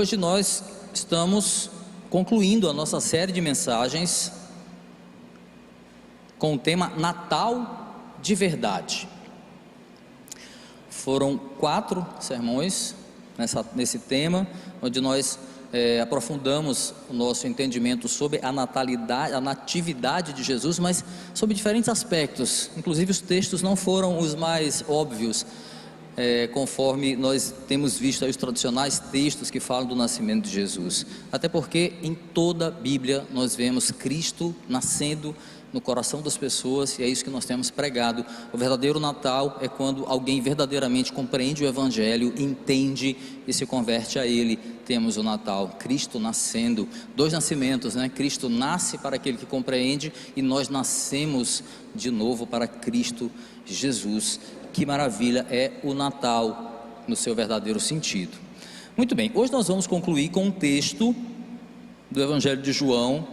Hoje nós estamos concluindo a nossa série de mensagens com o tema Natal de Verdade. Foram 4 sermões nesse tema, onde nós aprofundamos o nosso entendimento sobre a natalidade, a natividade de Jesus, mas sobre diferentes aspectos. Inclusive os textos não foram os mais óbvios, conforme nós temos visto aí os tradicionais textos que falam do nascimento de Jesus, até porque em toda a Bíblia nós vemos Cristo nascendo no coração das pessoas, e é isso que nós temos pregado. O verdadeiro Natal é quando alguém verdadeiramente compreende o Evangelho, entende e se converte a Ele. Temos o Natal, Cristo nascendo, 2 nascimentos, né? Cristo nasce para aquele que compreende, e nós nascemos de novo para Cristo Jesus. Que maravilha é o Natal no seu verdadeiro sentido. Muito bem, hoje nós vamos concluir com um texto do Evangelho de João,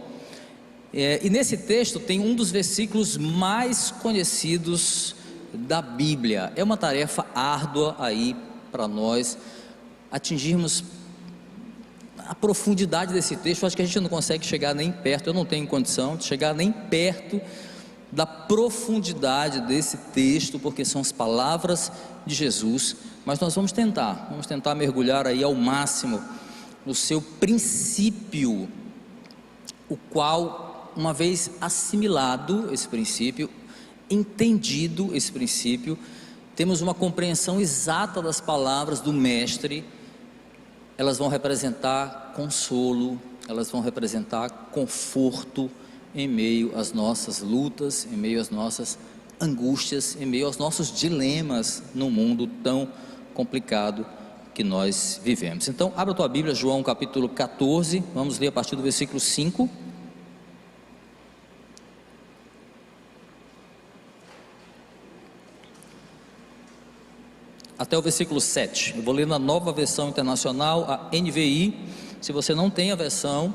e nesse texto tem um dos versículos mais conhecidos da Bíblia. É uma tarefa árdua aí para nós atingirmos a profundidade desse texto. Eu acho que a gente não consegue chegar nem perto, eu não tenho condição de chegar nem perto da profundidade desse texto, porque são as palavras de Jesus, mas nós vamos tentar mergulhar aí ao máximo no seu princípio, o qual, uma vez assimilado esse princípio, entendido esse princípio, temos uma compreensão exata das palavras do Mestre. Elas vão representar consolo, elas vão representar conforto em meio às nossas lutas, em meio às nossas angústias, em meio aos nossos dilemas no mundo tão complicado que nós vivemos. Então, abra a tua Bíblia, João capítulo 14, vamos ler a partir do versículo 5. Até o versículo 7, eu vou ler na Nova Versão Internacional, a NVI. Se você não tem a versão,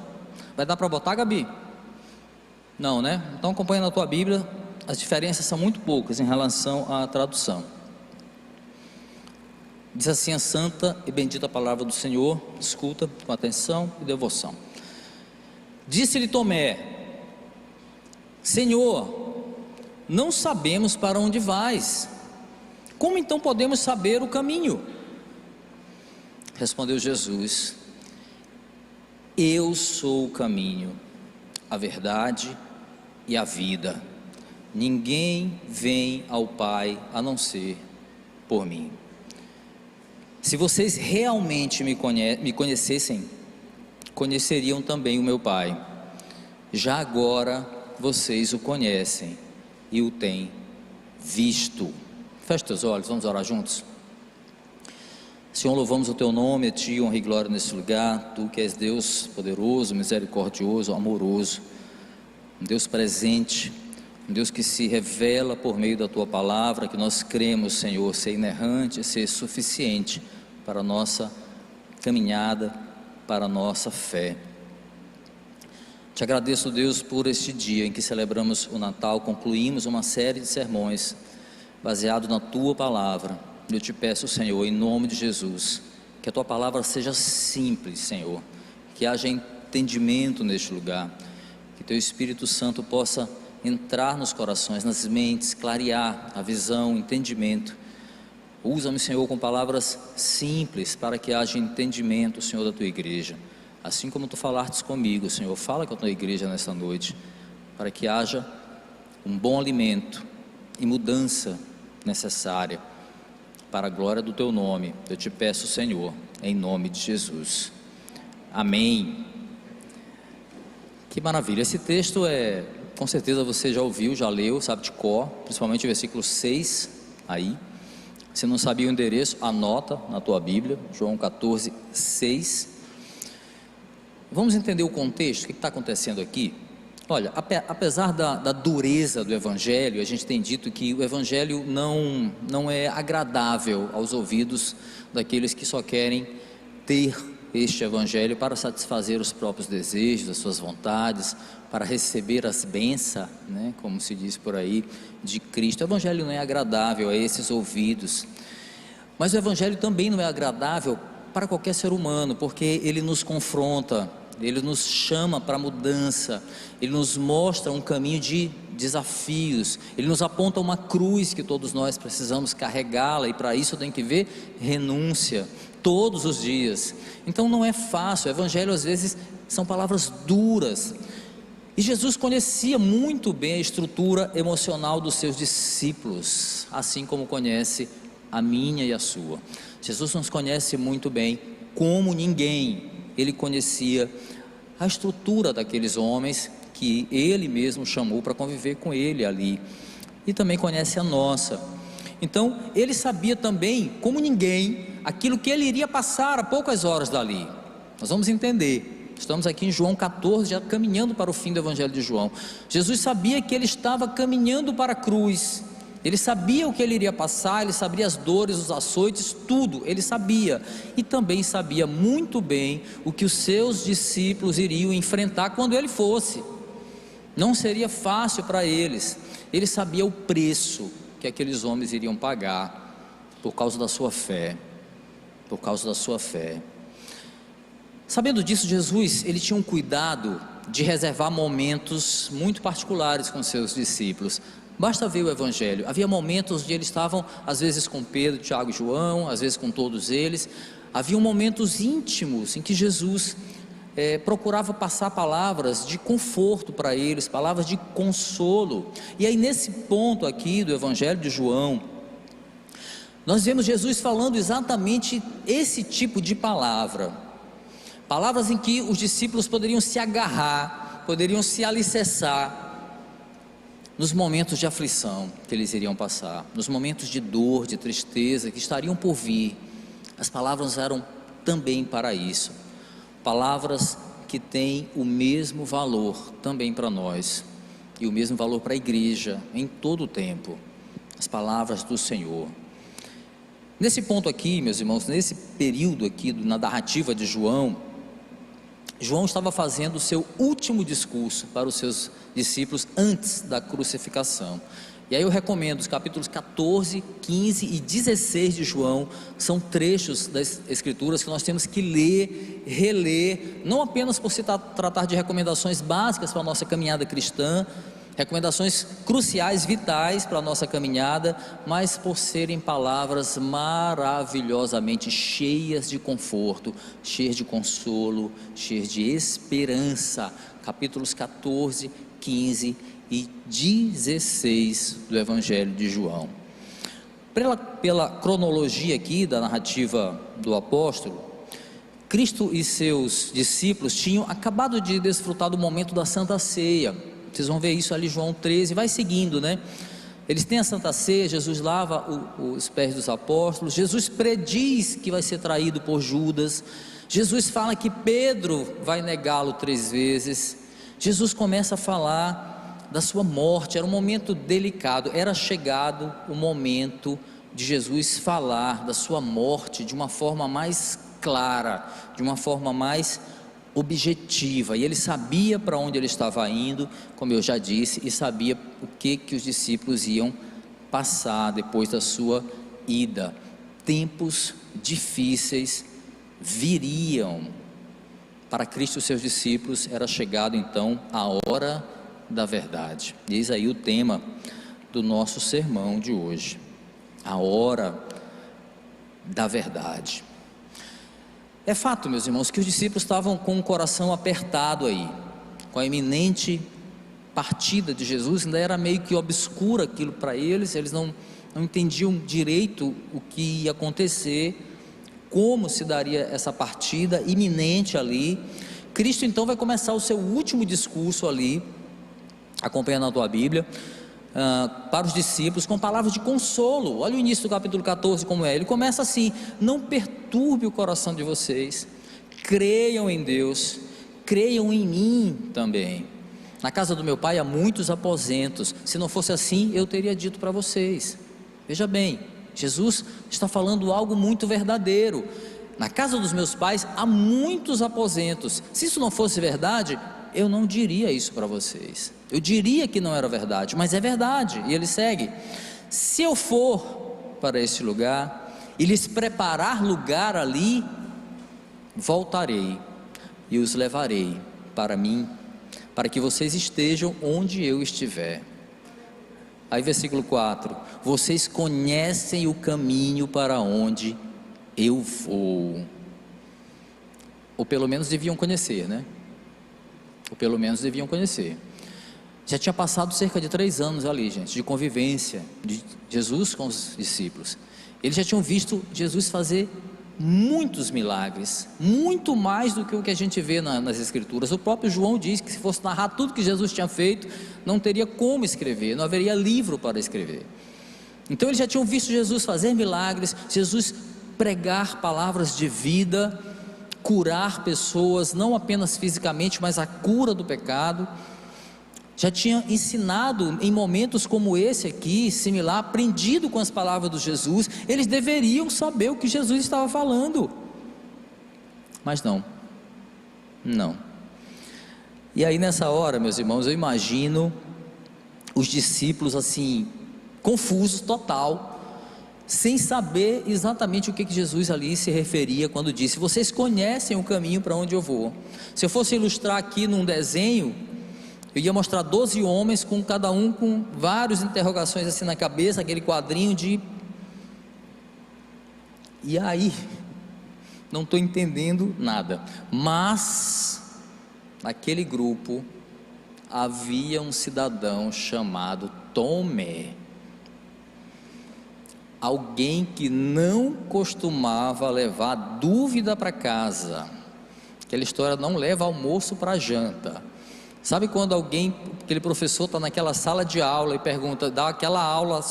vai dar para botar, Gabi? Não, né? Então acompanha na tua Bíblia, as diferenças são muito poucas em relação à tradução. Diz assim a santa e bendita palavra do Senhor, escuta com atenção e devoção. Disse-lhe Tomé: Senhor, não sabemos para onde vais, como então podemos saber o caminho? Respondeu Jesus: Eu sou o caminho, a verdade e a vida. Ninguém vem ao Pai a não ser por mim. Se vocês realmente me conhecessem, conheceriam também o meu Pai. Já agora vocês o conhecem e o têm visto. Feche teus olhos, vamos orar juntos. Senhor, louvamos o teu nome, a ti honra e glória nesse lugar. Tu que és Deus poderoso, misericordioso, amoroso, um Deus presente, um Deus que se revela por meio da tua palavra, que nós cremos, Senhor, ser inerrante, ser suficiente para a nossa caminhada, para a nossa fé. Te agradeço, Deus, por este dia em que celebramos o Natal, concluímos uma série de sermões baseado na tua palavra. Eu te peço, Senhor, em nome de Jesus, que a tua palavra seja simples, Senhor, que haja entendimento neste lugar, que teu Espírito Santo possa entrar nos corações, nas mentes, clarear a visão, o entendimento. Usa-me, Senhor, com palavras simples para que haja entendimento, Senhor, da tua igreja, assim como tu falastes comigo, Senhor. Fala com a tua igreja nessa noite, para que haja um bom alimento e mudança necessária para a glória do teu nome. Eu te peço, Senhor, em nome de Jesus, amém. Que maravilha, esse texto com certeza você já ouviu, já leu, sabe de cor, principalmente o versículo 6 aí. Se não sabia o endereço, anota na tua Bíblia, João 14, 6. Vamos entender o contexto, o que está acontecendo aqui? Olha, apesar da dureza do Evangelho, a gente tem dito que o Evangelho não é agradável aos ouvidos daqueles que só querem ter este Evangelho para satisfazer os próprios desejos, as suas vontades, para receber as bênçãos, né, como se diz por aí, de Cristo. O Evangelho não é agradável a esses ouvidos, mas o Evangelho também não é agradável para qualquer ser humano, porque ele nos confronta, ele nos chama para mudança, ele nos mostra um caminho de desafios, ele nos aponta uma cruz que todos nós precisamos carregá-la, e para isso tem que ver renúncia, todos os dias. Então não é fácil, o evangelho às vezes são palavras duras, e Jesus conhecia muito bem a estrutura emocional dos seus discípulos, assim como conhece a minha e a sua. Jesus nos conhece muito bem, como ninguém. Ele conhecia a estrutura daqueles homens que ele mesmo chamou para conviver com ele ali, e também conhece a nossa. Então ele sabia também, como ninguém, aquilo que ele iria passar a poucas horas dali. Nós vamos entender, estamos aqui em João 14, já caminhando para o fim do evangelho de João. Jesus sabia que ele estava caminhando para a cruz, ele sabia o que ele iria passar, ele sabia as dores, os açoites, tudo, ele sabia, e também sabia muito bem o que os seus discípulos iriam enfrentar quando ele fosse. Não seria fácil para eles. Ele sabia o preço que aqueles homens iriam pagar por causa da sua fé, por causa da sua fé. Sabendo disso, Jesus, ele tinha um cuidado de reservar momentos muito particulares com seus discípulos. Basta ver o evangelho, havia momentos onde eles estavam, às vezes com Pedro, Tiago e João, às vezes com todos eles. Havia momentos íntimos em que Jesus procurava passar palavras de conforto para eles, palavras de consolo. E aí nesse ponto aqui do evangelho de João, nós vemos Jesus falando exatamente esse tipo de palavras em que os discípulos poderiam se agarrar, poderiam se alicerçar nos momentos de aflição que eles iriam passar, nos momentos de dor, de tristeza que estariam por vir. As palavras eram também para isso, palavras que têm o mesmo valor também para nós, e o mesmo valor para a igreja em todo o tempo, as palavras do Senhor. Nesse ponto aqui, meus irmãos, nesse período aqui na narrativa de João estava fazendo o seu último discurso para os seus discípulos antes da crucificação. E aí eu recomendo os capítulos 14, 15 e 16 de João, são trechos das escrituras que nós temos que ler, reler, não apenas por se tratar de recomendações básicas para a nossa caminhada cristã, recomendações cruciais, vitais para a nossa caminhada, mas por serem palavras maravilhosamente cheias de conforto, cheias de consolo, cheias de esperança. Capítulos 14, 15 e 16 do Evangelho de João. Pela cronologia aqui da narrativa do apóstolo, Cristo e seus discípulos tinham acabado de desfrutar do momento da Santa Ceia. Vocês vão ver isso ali, João 13, vai seguindo, né? Eles têm a Santa Ceia, Jesus lava os pés dos apóstolos, Jesus prediz que vai ser traído por Judas, Jesus fala que Pedro vai negá-lo 3 vezes, Jesus começa a falar da sua morte. Era um momento delicado, era chegado o momento de Jesus falar da sua morte de uma forma mais clara, de uma forma mais objetiva, e ele sabia para onde ele estava indo, como eu já disse, e sabia o que os discípulos iam passar depois da sua ida. Tempos difíceis viriam para Cristo e seus discípulos. Era chegado então a hora da verdade. Eis aí o tema do nosso sermão de hoje, a hora da verdade. É fato, meus irmãos, que os discípulos estavam com o coração apertado aí, com a iminente partida de Jesus. Ainda era meio que obscuro aquilo para eles, eles não entendiam direito o que ia acontecer, como se daria essa partida iminente ali. Cristo então vai começar o seu último discurso ali, acompanhando a tua Bíblia, para os discípulos com palavras de consolo. Olha o início do capítulo 14 como é, ele começa assim: não perturbe o coração de vocês, creiam em Deus, creiam em mim também. Na casa do meu pai há muitos aposentos, se não fosse assim eu teria dito para vocês. Veja bem, Jesus está falando algo muito verdadeiro. Na casa dos meus pais há muitos aposentos, se isso não fosse verdade, eu não diria isso para vocês, eu diria que não era verdade, mas é verdade. E ele segue: se eu for para esse lugar e lhes preparar lugar ali, voltarei e os levarei para mim, para que vocês estejam onde eu estiver. Aí versículo 4, vocês conhecem o caminho para onde eu vou. Ou pelo menos deviam conhecer, né? Ou pelo menos deviam conhecer. Já tinha passado cerca de 3 anos ali, gente, de convivência de Jesus com os discípulos. Eles já tinham visto Jesus fazer muitos milagres, muito mais do que o que a gente vê nas escrituras. O próprio João diz que se fosse narrar tudo que Jesus tinha feito, não teria como escrever, não haveria livro para escrever. Então eles já tinham visto Jesus fazer milagres, Jesus pregar palavras de vida, curar pessoas, não apenas fisicamente, mas a cura do pecado. Já tinha ensinado em momentos como esse aqui, similar, aprendido com as palavras de Jesus. Eles deveriam saber o que Jesus estava falando, mas não. E aí nessa hora, meus irmãos, eu imagino os discípulos assim, confusos total, sem saber exatamente o que Jesus ali se referia quando disse: vocês conhecem o caminho para onde eu vou. Se eu fosse ilustrar aqui num desenho, eu ia mostrar 12 homens, com cada um com várias interrogações assim na cabeça, aquele quadrinho de... E aí, não estou entendendo nada. Mas, naquele grupo, havia um cidadão chamado Tomé. Alguém que não costumava levar dúvida para casa. Aquela história, não leva almoço para janta. Sabe quando aquele professor está naquela sala de aula e pergunta, dá aquela aula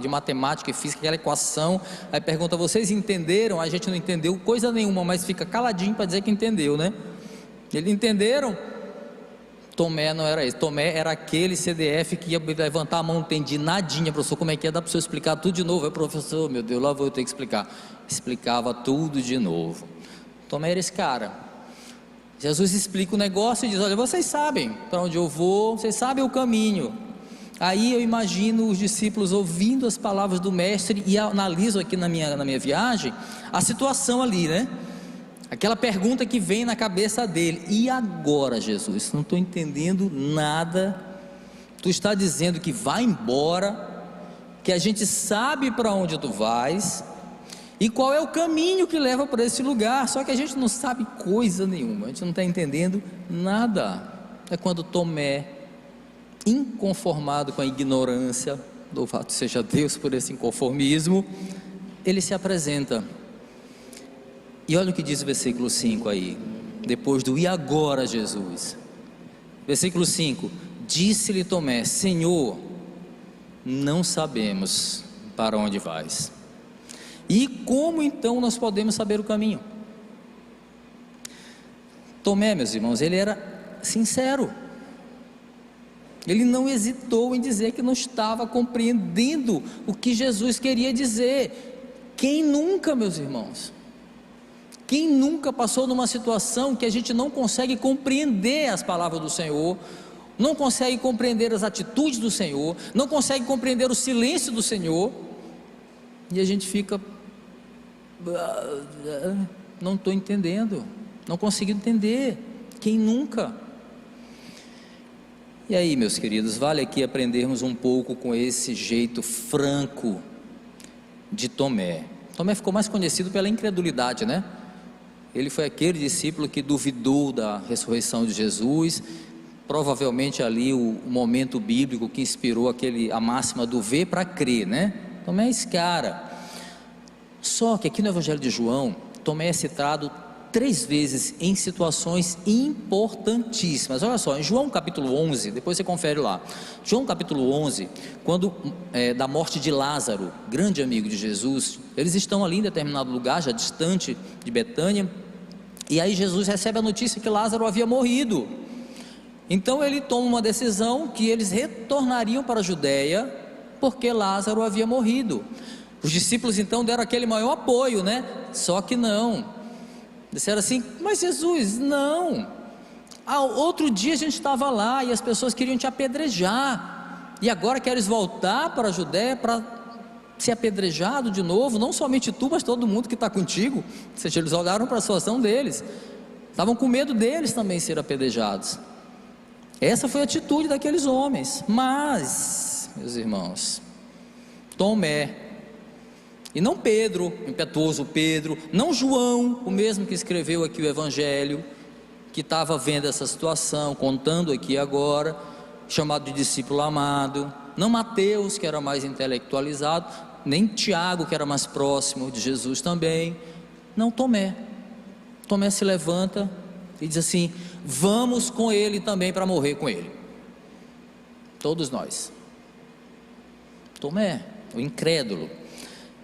de matemática e física, aquela equação, aí pergunta: vocês entenderam? A gente não entendeu coisa nenhuma, mas fica caladinho para dizer que entendeu, né? Eles entenderam? Tomé não era esse. Tomé era aquele CDF que ia levantar a mão, não entendi nadinha. Professor, como é que é? Dá para o senhor explicar tudo de novo? Aí, professor, meu Deus, lá vou eu ter que explicar. Explicava tudo de novo. Tomé era esse cara. Jesus explica o negócio e diz: olha, vocês sabem para onde eu vou, vocês sabem o caminho. Aí eu imagino os discípulos ouvindo as palavras do mestre, e analiso aqui na minha viagem a situação ali, né? Aquela pergunta que vem na cabeça dele: e agora, Jesus? Não estou entendendo nada. Tu está dizendo que vai embora, que a gente sabe para onde tu vais, e qual é o caminho que leva para esse lugar, só que a gente não sabe coisa nenhuma, a gente não está entendendo nada. É quando Tomé, inconformado com a ignorância, louvado seja Deus por esse inconformismo, ele se apresenta. E olha o que diz o versículo 5 aí, depois do "e agora, Jesus?" Versículo 5: disse-lhe Tomé: Senhor, não sabemos para onde vais, e como então nós podemos saber o caminho? Tomé, meus irmãos, ele era sincero, ele não hesitou em dizer que não estava compreendendo o que Jesus queria dizer. Quem nunca, meus irmãos, quem nunca passou numa situação que a gente não consegue compreender as palavras do Senhor, não consegue compreender as atitudes do Senhor, não consegue compreender o silêncio do Senhor, e a gente fica: não estou entendendo, não consigo entender. Quem nunca? E aí, meus queridos, vale aqui aprendermos um pouco com esse jeito franco de Tomé. Tomé ficou mais conhecido pela incredulidade, né? Ele foi aquele discípulo que duvidou da ressurreição de Jesus, provavelmente ali o momento bíblico que inspirou a máxima do ver para crer, né? Tomé é esse cara. Só que aqui no Evangelho de João, Tomé é citado 3 vezes em situações importantíssimas. Olha só, em João capítulo 11, depois você confere lá, João capítulo 11, quando da morte de Lázaro, grande amigo de Jesus, eles estão ali em determinado lugar, já distante de Betânia, e aí Jesus recebe a notícia que Lázaro havia morrido. Então ele toma uma decisão que eles retornariam para a Judéia, porque Lázaro havia morrido. Os discípulos então deram aquele maior apoio, né? Só que não, disseram assim: mas Jesus, não, outro dia a gente estava lá e as pessoas queriam te apedrejar, e agora queres voltar para a Judéia para ser apedrejado de novo, não somente tu, mas todo mundo que está contigo. Ou seja, eles olharam para a situação deles, estavam com medo deles também ser apedrejados. Essa foi a atitude daqueles homens. Mas, meus irmãos, Tomé, e não Pedro, o impetuoso Pedro, não João, o mesmo que escreveu aqui o Evangelho, que estava vendo essa situação, contando aqui agora, chamado de discípulo amado, não Mateus, que era mais intelectualizado, nem Tiago, que era mais próximo de Jesus também, não Tomé. Tomé se levanta e diz assim: vamos com ele também para morrer com ele, todos nós. Tomé, o incrédulo.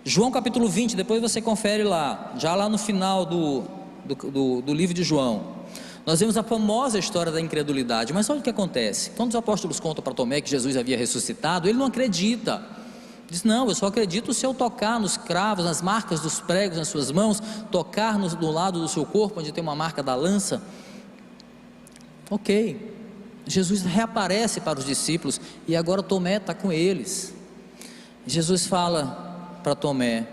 João capítulo 20, depois você confere lá, já lá no final do livro de João, nós vemos a famosa história da incredulidade. Mas olha o que acontece, quando os apóstolos contam para Tomé que Jesus havia ressuscitado, ele não acredita, diz: não, eu só acredito se eu tocar nos cravos, nas marcas dos pregos nas suas mãos, tocar no lado do seu corpo, onde tem uma marca da lança. Ok, Jesus reaparece para os discípulos, e agora Tomé está com eles. Jesus fala para Tomé: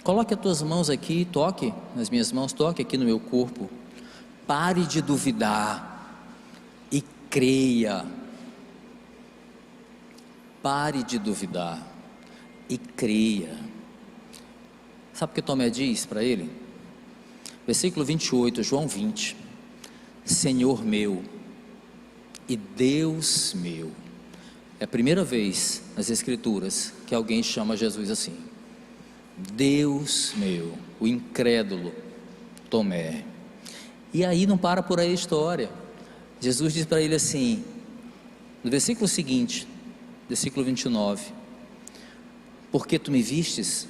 coloque as tuas mãos aqui, toque nas minhas mãos, toque aqui no meu corpo, pare de duvidar e creia. Pare de duvidar e creia. Sabe o que Tomé diz para ele? Versículo 28, João 20: Senhor meu e Deus meu. É a primeira vez nas Escrituras que alguém chama Jesus assim, Deus meu, o incrédulo Tomé. E aí não para por aí a história. Jesus diz para ele assim, no versículo seguinte, versículo 29: porque tu me vistes,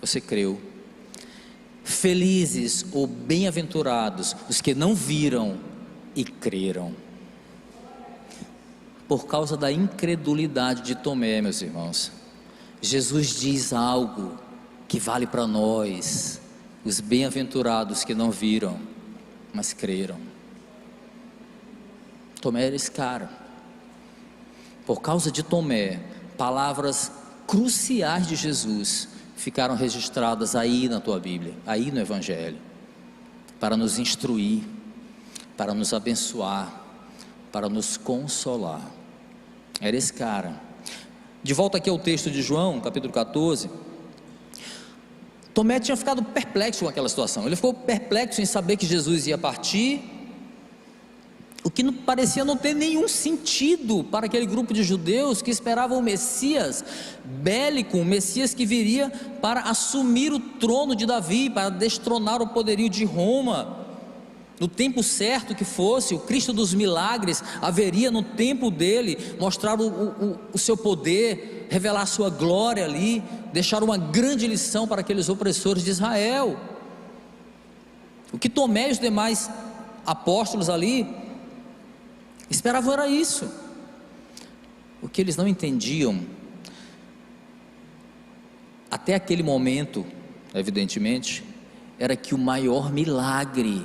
você creu. Felizes ou bem-aventurados os que não viram e creram. Por causa da incredulidade de Tomé, meus irmãos, Jesus diz algo que vale para nós, os bem-aventurados que não viram, mas creram. Tomé era esse cara. Por causa de Tomé, palavras cruciais de Jesus ficaram registradas aí na tua Bíblia, aí no Evangelho, para nos instruir, para nos abençoar, para nos consolar. Era esse cara. De volta aqui ao texto de João, capítulo 14, Tomé tinha ficado perplexo com aquela situação. Ele ficou perplexo em saber que Jesus ia partir, o que parecia não ter nenhum sentido para aquele grupo de judeus que esperavam o Messias bélico, o Messias que viria para assumir o trono de Davi, para destronar o poderio de Roma, no tempo certo que fosse. O Cristo dos milagres haveria no tempo dele, mostrar o seu poder, revelar a sua glória ali, deixar uma grande lição para aqueles opressores de Israel. O que Tomé e os demais apóstolos ali esperavam era isso. O que eles não entendiam até aquele momento, evidentemente, era que o maior milagre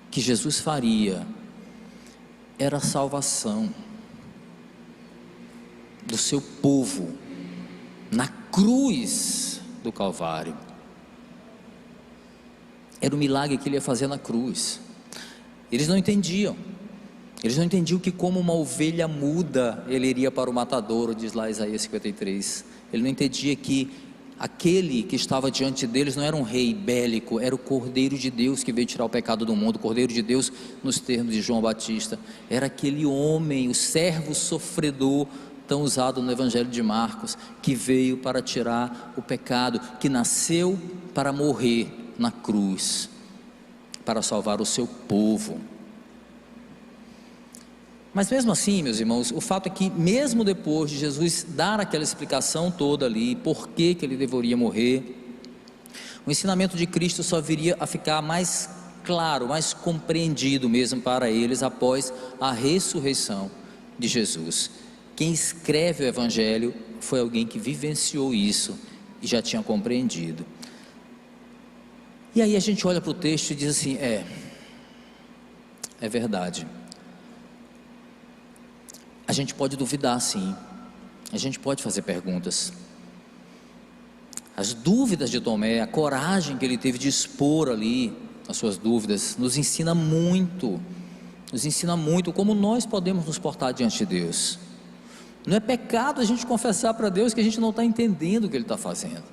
que Jesus faria era a salvação do seu povo na cruz do Calvário. Era o milagre que ele ia fazer na cruz. Eles não entendiam que como uma ovelha muda ele iria para o matadouro, diz lá Isaías 53. Ele não entendia que aquele que estava diante deles não era um rei bélico, era o Cordeiro de Deus que veio tirar o pecado do mundo. O Cordeiro de Deus, nos termos de João Batista, era aquele homem, o servo sofredor, tão usado no Evangelho de Marcos, que veio para tirar o pecado, que nasceu para morrer na cruz, para salvar o seu povo. Mas mesmo assim, meus irmãos, o fato é que mesmo depois de Jesus dar aquela explicação toda ali, por que ele deveria morrer, o ensinamento de Cristo só viria a ficar mais claro, mais compreendido mesmo para eles após a ressurreição de Jesus. Quem escreve o Evangelho foi alguém que vivenciou isso e já tinha compreendido. E aí a gente olha para o texto e diz assim: é verdade. A gente pode duvidar sim, a gente pode fazer perguntas, As dúvidas de Tomé, a coragem que ele teve de expor ali as suas dúvidas, nos ensina muito como nós podemos nos portar diante de Deus. Não é pecado a gente confessar para Deus que a gente não está entendendo o que Ele está fazendo.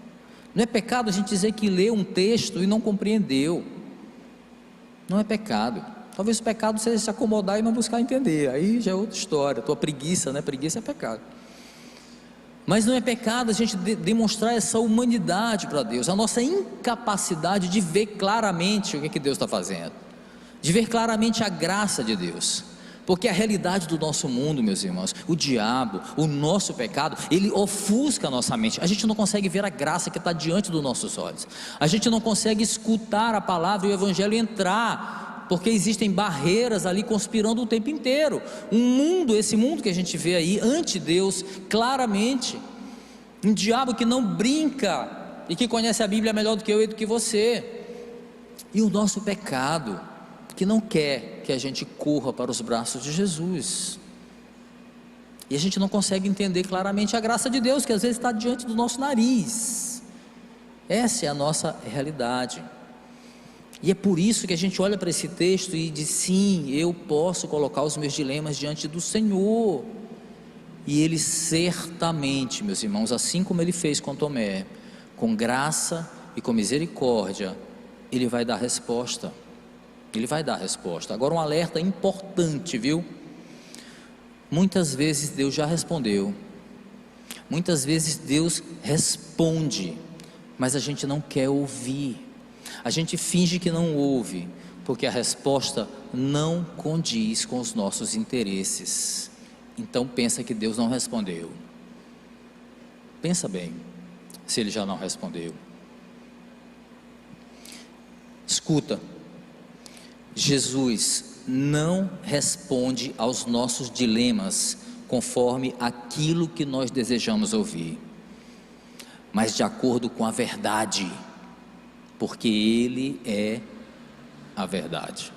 Não é pecado a gente dizer que leu um texto e não compreendeu. Não é pecado. Talvez o pecado seja se acomodar e não buscar entender, aí já é outra história. Tua preguiça, né? Preguiça é pecado. Mas não é pecado a gente demonstrar essa humanidade para Deus, a nossa incapacidade de ver claramente o que Deus está fazendo, de ver claramente a graça de Deus. Porque a realidade do nosso mundo, meus irmãos, o diabo, o nosso pecado, ele ofusca a nossa mente. A gente não consegue ver a graça que está diante dos nossos olhos. A gente não consegue escutar a palavra e o evangelho entrar, porque existem barreiras ali conspirando o tempo inteiro. Esse mundo que a gente vê aí, ante Deus, claramente. Um diabo que não brinca e que conhece a Bíblia melhor do que eu e do que você. E o nosso pecado, que não quer que a gente corra para os braços de Jesus, e a gente não consegue entender claramente a graça de Deus, que às vezes está diante do nosso nariz. Essa é a nossa realidade, e é por isso que a gente olha para esse texto e diz: sim, eu posso colocar os meus dilemas diante do Senhor, e Ele certamente, meus irmãos, assim como Ele fez com Tomé, com graça e com misericórdia, Ele vai dar resposta. Ele vai dar a resposta. Agora um alerta importante, viu? Muitas vezes Deus já respondeu, muitas vezes Deus responde, mas a gente não quer ouvir, a gente finge que não ouve, porque a resposta não condiz com os nossos interesses. Então pensa que Deus não respondeu. Pensa bem, se Ele já não respondeu. Escuta, Jesus não responde aos nossos dilemas conforme aquilo que nós desejamos ouvir, mas de acordo com a verdade, porque Ele é a verdade.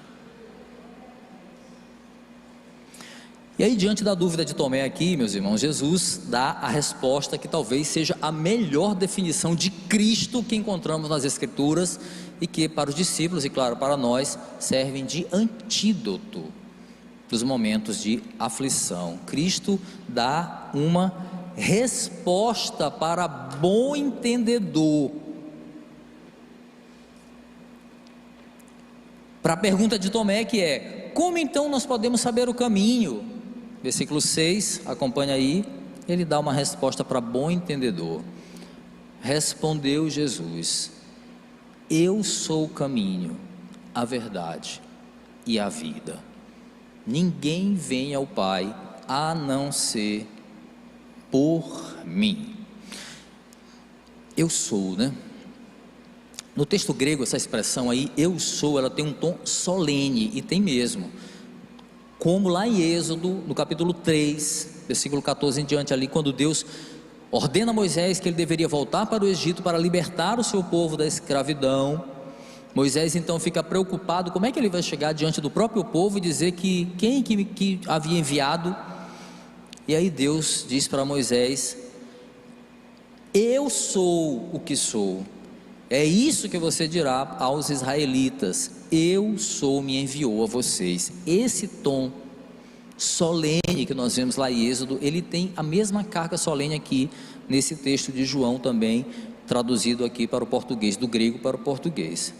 E aí, diante da dúvida de Tomé aqui, meus irmãos, Jesus dá a resposta que talvez seja a melhor definição de Cristo que encontramos nas Escrituras, e que para os discípulos, e claro para nós, servem de antídoto dos momentos de aflição. Cristo dá uma resposta para bom entendedor, para a pergunta de Tomé, que é: como então nós podemos saber o caminho? Versículo 6, acompanha aí. Ele dá uma resposta para bom entendedor. Respondeu Jesus: eu sou o caminho, a verdade e a vida. Ninguém vem ao Pai a não ser por mim. Eu sou, né? No texto grego, essa expressão aí, eu sou, ela tem um tom solene, e tem mesmo. Como lá em Êxodo, no capítulo 3, versículo 14 em diante ali, quando Deus ordena a Moisés que ele deveria voltar para o Egito para libertar o seu povo da escravidão. Moisés então fica preocupado, como é que ele vai chegar diante do próprio povo e dizer que quem que havia enviado? E aí Deus diz para Moisés: eu sou o que sou. É isso que você dirá aos israelitas: eu sou, me enviou a vocês. Esse tom solene que nós vemos lá em Êxodo, ele tem a mesma carga solene aqui nesse texto de João também, traduzido aqui para o português, do grego para o português.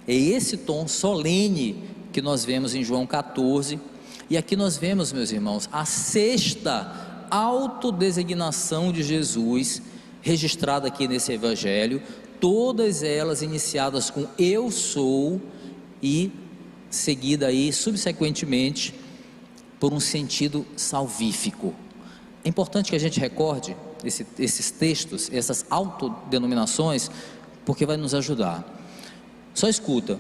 É esse tom solene que nós vemos em João 14, e aqui nós vemos, meus irmãos, a sexta autodesignação de Jesus, registrada aqui nesse evangelho, todas elas iniciadas com eu sou, e seguida aí, subsequentemente, por um sentido salvífico. É importante que a gente recorde esses textos, essas autodenominações, porque vai nos ajudar. Só escuta,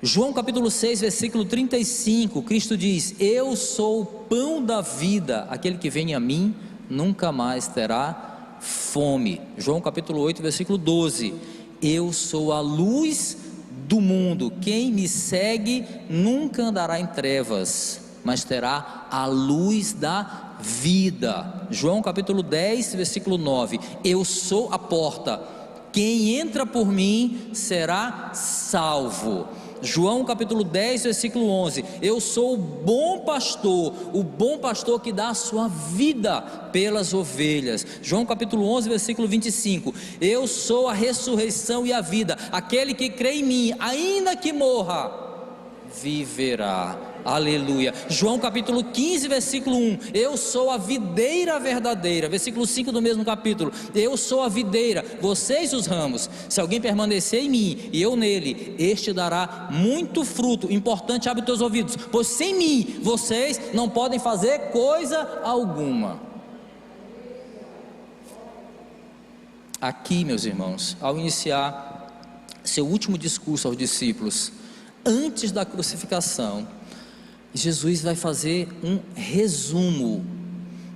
João capítulo 6, versículo 35, Cristo diz: eu sou o pão da vida, aquele que vem a mim nunca mais terá fome. João capítulo 8, versículo 12, eu sou a luz do mundo, quem me segue nunca andará em trevas, mas terá a luz da vida. João capítulo 10, versículo 9, eu sou a porta, quem entra por mim será salvo. João capítulo 10, versículo 11, eu sou o bom pastor que dá a sua vida pelas ovelhas. João capítulo 11, versículo 25, eu sou a ressurreição e a vida, aquele que crê em mim, ainda que morra, viverá. Aleluia. João capítulo 15, versículo 1, eu sou a videira verdadeira. Versículo 5 do mesmo capítulo, eu sou a videira, vocês os ramos. Se alguém permanecer em mim e eu nele, este dará muito fruto. Importante, abre os teus ouvidos, pois sem mim vocês não podem fazer coisa alguma. Aqui, meus irmãos, ao iniciar seu último discurso aos discípulos antes da crucificação, Jesus vai fazer um resumo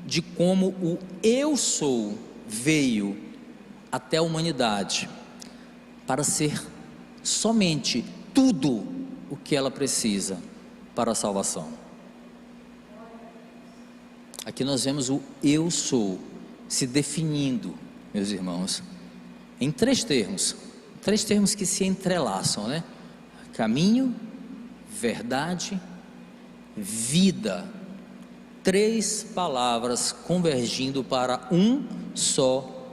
de como o eu sou veio até a humanidade para ser somente tudo o que ela precisa para a salvação. Aqui nós vemos o eu sou se definindo, meus irmãos, em três termos que se entrelaçam, né? Caminho, verdade, vida. Três palavras convergindo para um só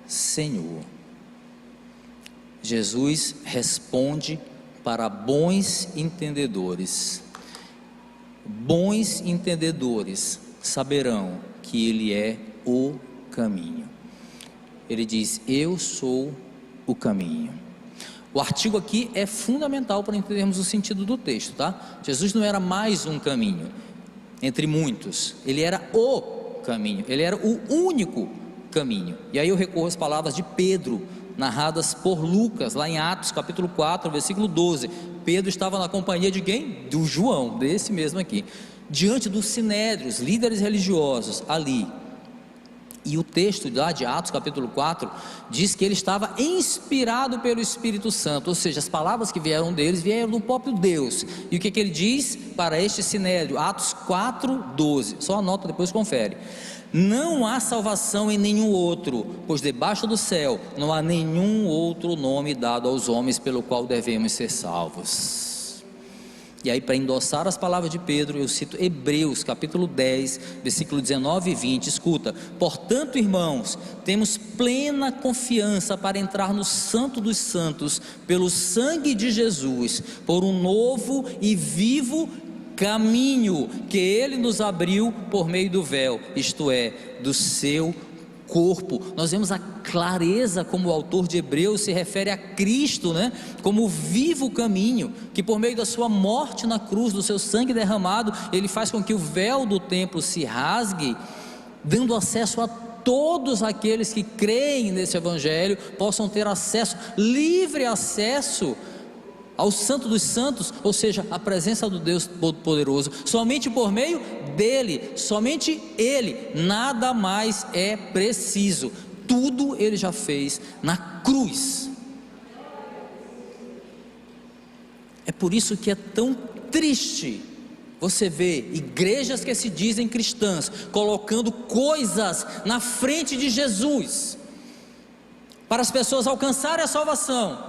Senhor. Jesus responde para bons entendedores. Bons entendedores saberão que Ele é o caminho. Ele diz: eu sou o caminho. O artigo aqui é fundamental para entendermos o sentido do texto, tá? Jesus não era mais um caminho entre muitos, Ele era o caminho, Ele era o único caminho. E aí eu recorro às palavras de Pedro, narradas por Lucas, lá em Atos capítulo 4, versículo 12. Pedro estava na companhia de quem? Do João, desse mesmo aqui, diante dos sinédrios, líderes religiosos ali. E o texto lá de Atos capítulo 4 diz que ele estava inspirado pelo Espírito Santo, ou seja, as palavras que vieram deles vieram do próprio Deus. E o que ele diz para este sinédrio? Atos 4, 12, só anota, depois confere: não há salvação em nenhum outro, pois debaixo do céu não há nenhum outro nome dado aos homens pelo qual devemos ser salvos. E aí, para endossar as palavras de Pedro, eu cito Hebreus capítulo 10, versículo 19 e 20, escuta: portanto, irmãos, temos plena confiança para entrar no Santo dos Santos, pelo sangue de Jesus, por um novo e vivo caminho, que Ele nos abriu por meio do véu, isto é, do seu corpo. Nós vemos a clareza como o autor de Hebreus se refere a Cristo, né? Como o vivo caminho, que por meio da sua morte na cruz, do seu sangue derramado, Ele faz com que o véu do templo se rasgue, dando acesso a todos aqueles que creem nesse evangelho, possam ter acesso, livre acesso ao Santo dos Santos, ou seja, a presença do Deus Todo-Poderoso, somente por meio dele, somente Ele, nada mais é preciso, tudo Ele já fez na cruz. É por isso que é tão triste você ver igrejas que se dizem cristãs, colocando coisas na frente de Jesus, para as pessoas alcançarem a salvação,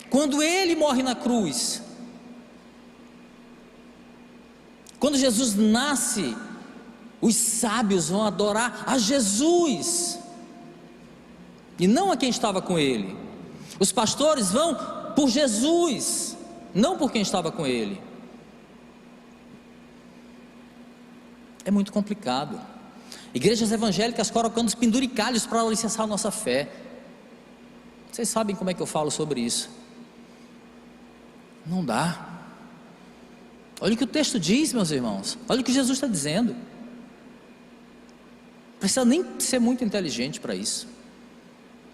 quando Ele morre na cruz. Quando Jesus nasce, os sábios vão adorar a Jesus, e não a quem estava com Ele. Os pastores vão por Jesus, não por quem estava com Ele. É muito complicado. Igrejas evangélicas colocando os penduricalhos para alicerçar a nossa fé. Vocês sabem como é que eu falo sobre isso? Não dá. Olha o que o texto diz, meus irmãos. Olha o que Jesus está dizendo. Não precisa nem ser muito inteligente para isso.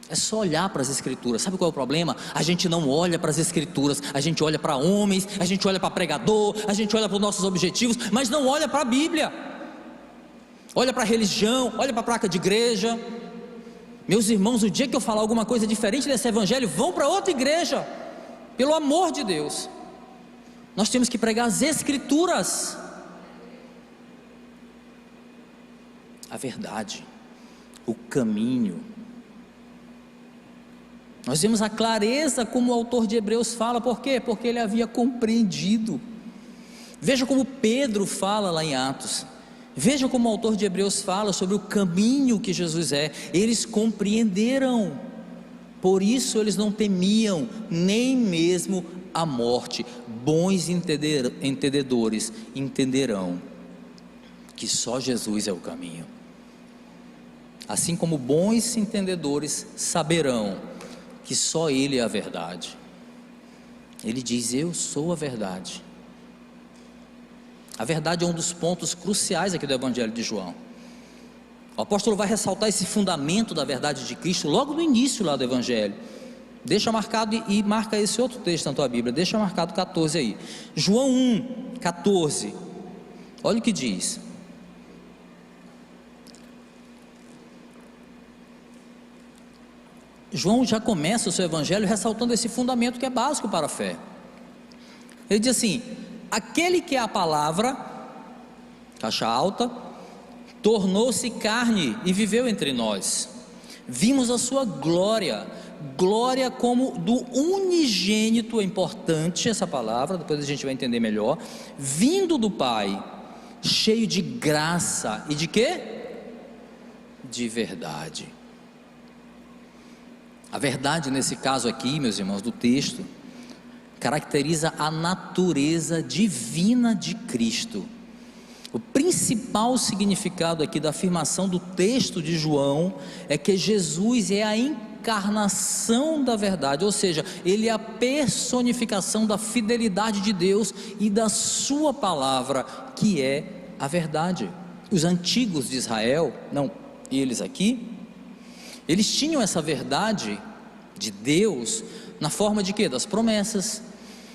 É só olhar para as escrituras. Sabe qual é o problema? A gente não olha para as escrituras. A gente olha para homens, a gente olha para pregador, a gente olha para os nossos objetivos, mas não olha para a Bíblia. Olha para a religião, olha para a placa de igreja. Meus irmãos, o dia que eu falar alguma coisa diferente desse evangelho, vão para outra igreja. Pelo amor de Deus, nós temos que pregar as escrituras, a verdade, o caminho. Nós vemos a clareza como o autor de Hebreus fala. Por quê? Porque ele havia compreendido. Veja como Pedro fala lá em Atos. Veja como o autor de Hebreus fala sobre o caminho que Jesus é. Eles compreenderam, por isso eles não temiam nem mesmo a morte. Bons entendedores entenderão que só Jesus é o caminho, assim como bons entendedores saberão que só Ele é a verdade. Ele diz: eu sou a verdade. A verdade é um dos pontos cruciais aqui do Evangelho de João. O apóstolo vai ressaltar esse fundamento da verdade de Cristo logo no início lá do Evangelho. Deixa marcado, e marca esse outro texto na tua Bíblia, deixa marcado 14 aí, João 1, 14, olha o que diz. João já começa o seu Evangelho ressaltando esse fundamento que é básico para a fé. Ele diz assim: aquele que é a palavra, caixa alta, tornou-se carne e viveu entre nós. Vimos a sua glória, glória como do unigênito. É importante essa palavra, depois a gente vai entender melhor. Vindo do Pai, cheio de graça e de quê? De verdade. A verdade nesse caso aqui, meus irmãos, do texto, caracteriza a natureza divina de Cristo. O principal significado aqui da afirmação do texto de João é que Jesus é a encarnação da verdade, ou seja, Ele é a personificação da fidelidade de Deus e da sua palavra, que é a verdade. Os antigos de Israel, não eles aqui, eles tinham essa verdade de Deus na forma de quê? Das promessas,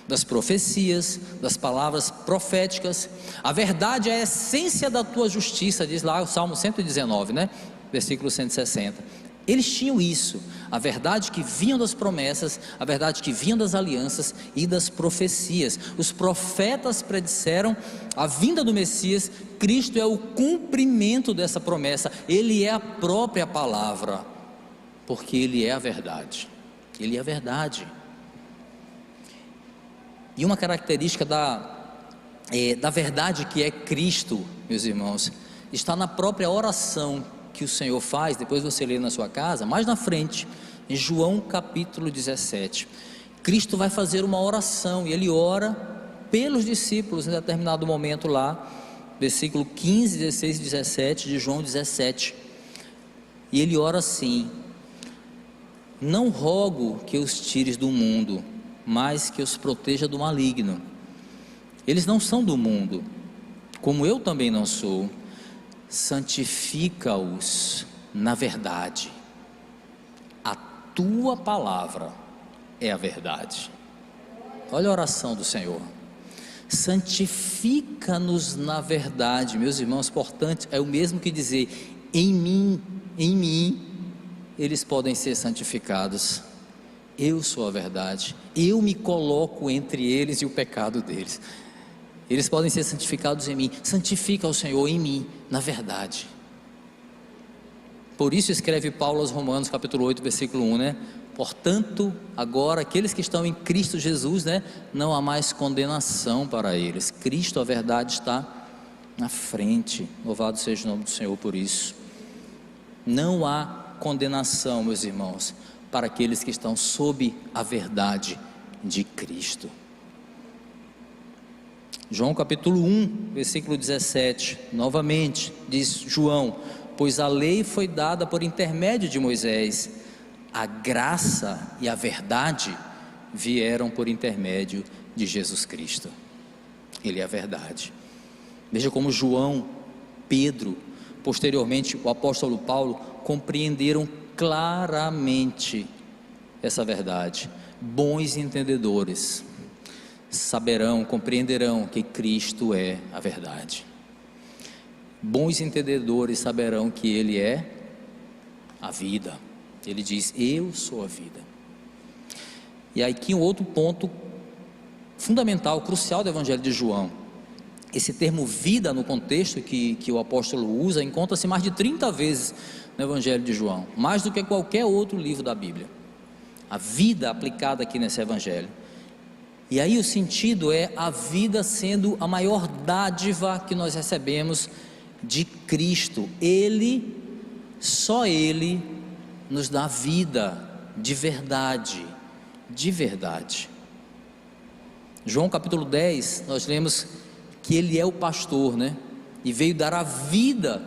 das profecias, das palavras proféticas. A verdade é a essência da tua justiça, diz lá o Salmo 119, né? Versículo 160. Eles tinham isso, a verdade que vinha das promessas, a verdade que vinha das alianças e das profecias. Os profetas predisseram a vinda do Messias. Cristo é o cumprimento dessa promessa. Ele é a própria palavra, porque Ele é a verdade. Ele é a verdade. E uma característica da verdade que é Cristo, meus irmãos, está na própria oração que o Senhor faz. Depois você lê na sua casa, mais na frente, em João capítulo 17, Cristo vai fazer uma oração, e Ele ora pelos discípulos em determinado momento lá, versículo 15, 16 e 17 de João 17, e Ele ora assim: não rogo que os tires do mundo, mas que os proteja do maligno. Eles não são do mundo, como eu também não sou. Santifica-os na verdade. A tua palavra é a verdade. Olha a oração do Senhor. Santifica-nos na verdade, meus irmãos. Portanto, é o mesmo que dizer: em mim eles podem ser santificados. Eu sou a verdade, eu me coloco entre eles e o pecado deles. Eles podem ser santificados em mim. Santifica o Senhor em mim, na verdade. Por isso escreve Paulo aos Romanos capítulo 8, versículo 1, né? Portanto, agora aqueles que estão em Cristo Jesus, né? Não há mais condenação para eles. Cristo, a verdade, está na frente. Louvado seja o nome do Senhor por isso. Não há condenação, meus irmãos, para aqueles que estão sob a verdade de Cristo. João capítulo 1, versículo 17, novamente, diz João: pois a lei foi dada por intermédio de Moisés, a graça e a verdade vieram por intermédio de Jesus Cristo. Ele é a verdade. Veja como João, Pedro, posteriormente o apóstolo Paulo, compreenderam claramente essa verdade. Bons entendedores saberão, compreenderão que Cristo é a verdade. Bons entendedores saberão que Ele é a vida. Ele diz: eu sou a vida. E aqui um outro ponto fundamental, crucial do Evangelho de João. Esse termo vida, no contexto que o apóstolo usa, encontra-se mais de 30 vezes no Evangelho de João, mais do que qualquer outro livro da Bíblia. a vida aplicada aqui nesse evangelho. E aí o sentido é a vida sendo a maior dádiva que nós recebemos de Cristo. Ele, só Ele nos dá vida de verdade, de verdade. João capítulo 10, nós lemos que Ele é o pastor, né? E veio dar a vida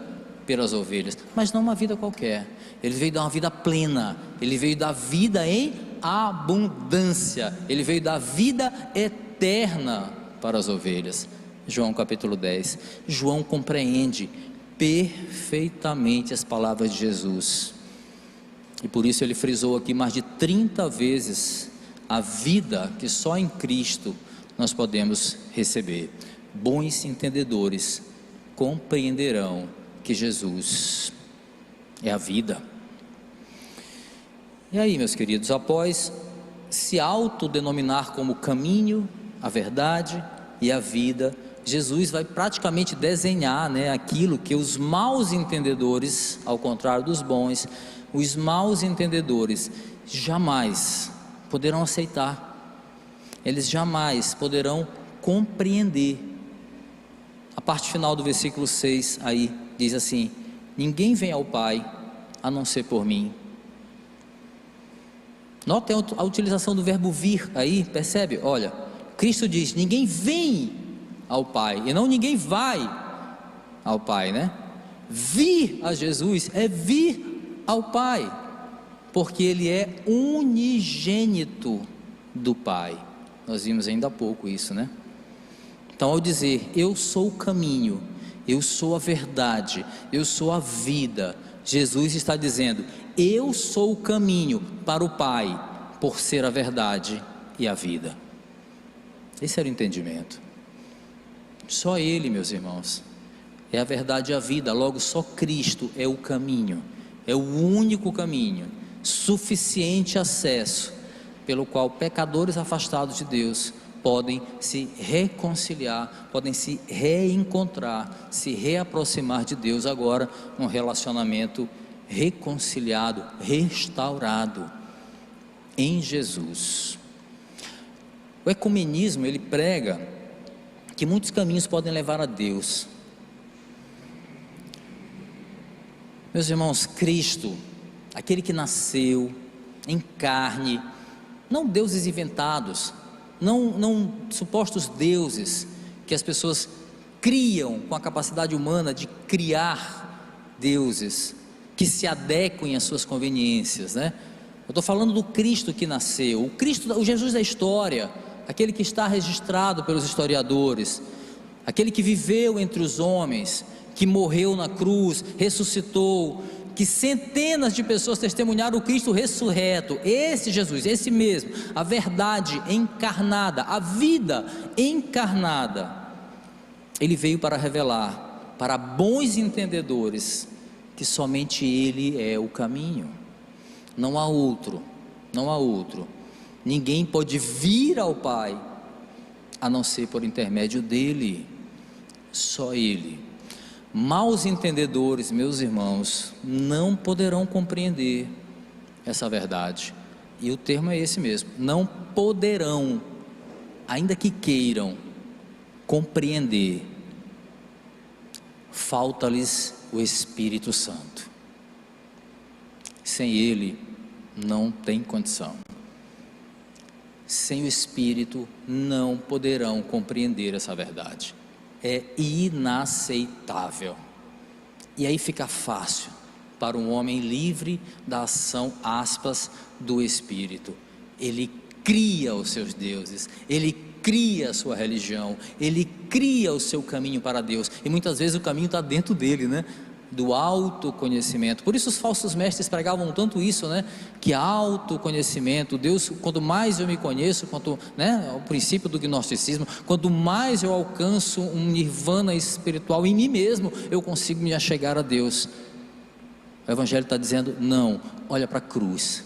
pelas ovelhas, mas não uma vida qualquer. Ele veio dar uma vida plena, Ele veio dar vida em abundância, Ele veio dar vida eterna para as ovelhas. João capítulo 10, João compreende perfeitamente as palavras de Jesus, e por isso ele frisou aqui mais de 30 vezes a vida que só em Cristo nós podemos receber. Bons entendedores compreenderão que Jesus é a vida. E aí, meus queridos, após se autodenominar como caminho, a verdade e a vida, Jesus vai praticamente desenhar, né, aquilo que os maus entendedores, ao contrário dos bons, os maus entendedores jamais poderão aceitar, eles jamais poderão compreender. A parte final do versículo 6 aí diz assim: ninguém vem ao Pai a não ser por mim. Notem a utilização do verbo vir aí, percebe? Olha, Cristo diz: ninguém vem ao Pai, e não ninguém vai ao Pai, né? Vir a Jesus é vir ao Pai, porque Ele é unigênito do Pai. Nós vimos ainda há pouco isso, né? Então, ao dizer eu sou o caminho, eu sou a verdade, eu sou a vida, Jesus está dizendo: eu sou o caminho para o Pai, por ser a verdade e a vida. Esse era o entendimento. Só Ele, meus irmãos, é a verdade e a vida. Logo, só Cristo é o caminho, é o único caminho, suficiente acesso, pelo qual pecadores afastados de Deus podem se reconciliar, podem se reencontrar, se reaproximar de Deus agora, um relacionamento reconciliado, restaurado em Jesus. O ecumenismo, ele prega que muitos caminhos podem levar a Deus. Meus irmãos, Cristo, aquele que nasceu em carne, não deuses inventados, não supostos deuses que as pessoas criam com a capacidade humana de criar deuses que se adequem às suas conveniências, né? Eu estou falando do Cristo que nasceu, o Cristo, o Jesus da história, aquele que está registrado pelos historiadores, aquele que viveu entre os homens, que morreu na cruz, ressuscitou, que centenas de pessoas testemunharam o Cristo ressurreto. Esse Jesus, esse mesmo, a verdade encarnada, a vida encarnada, Ele veio para revelar para bons entendedores que somente Ele é o caminho, não há outro, não há outro. Ninguém pode vir ao Pai a não ser por intermédio dEle, só Ele. Maus entendedores, meus irmãos, não poderão compreender essa verdade, e o termo é esse mesmo, não poderão, ainda que queiram compreender, falta-lhes o Espírito Santo. Sem Ele não tem condição. Sem o Espírito não poderão compreender essa verdade. É inaceitável. E aí fica fácil para um homem livre da ação, aspas, do Espírito. Ele cria os seus deuses, ele cria a sua religião, ele cria o seu caminho para Deus, e muitas vezes o caminho está dentro dele, né? Do autoconhecimento. Por isso os falsos mestres pregavam tanto isso, né? Que autoconhecimento, Deus, quanto mais eu me conheço, quanto, né? O princípio do gnosticismo, quanto mais eu alcanço um nirvana espiritual em mim mesmo, eu consigo me achegar a Deus. O Evangelho está dizendo: não, olha para a cruz,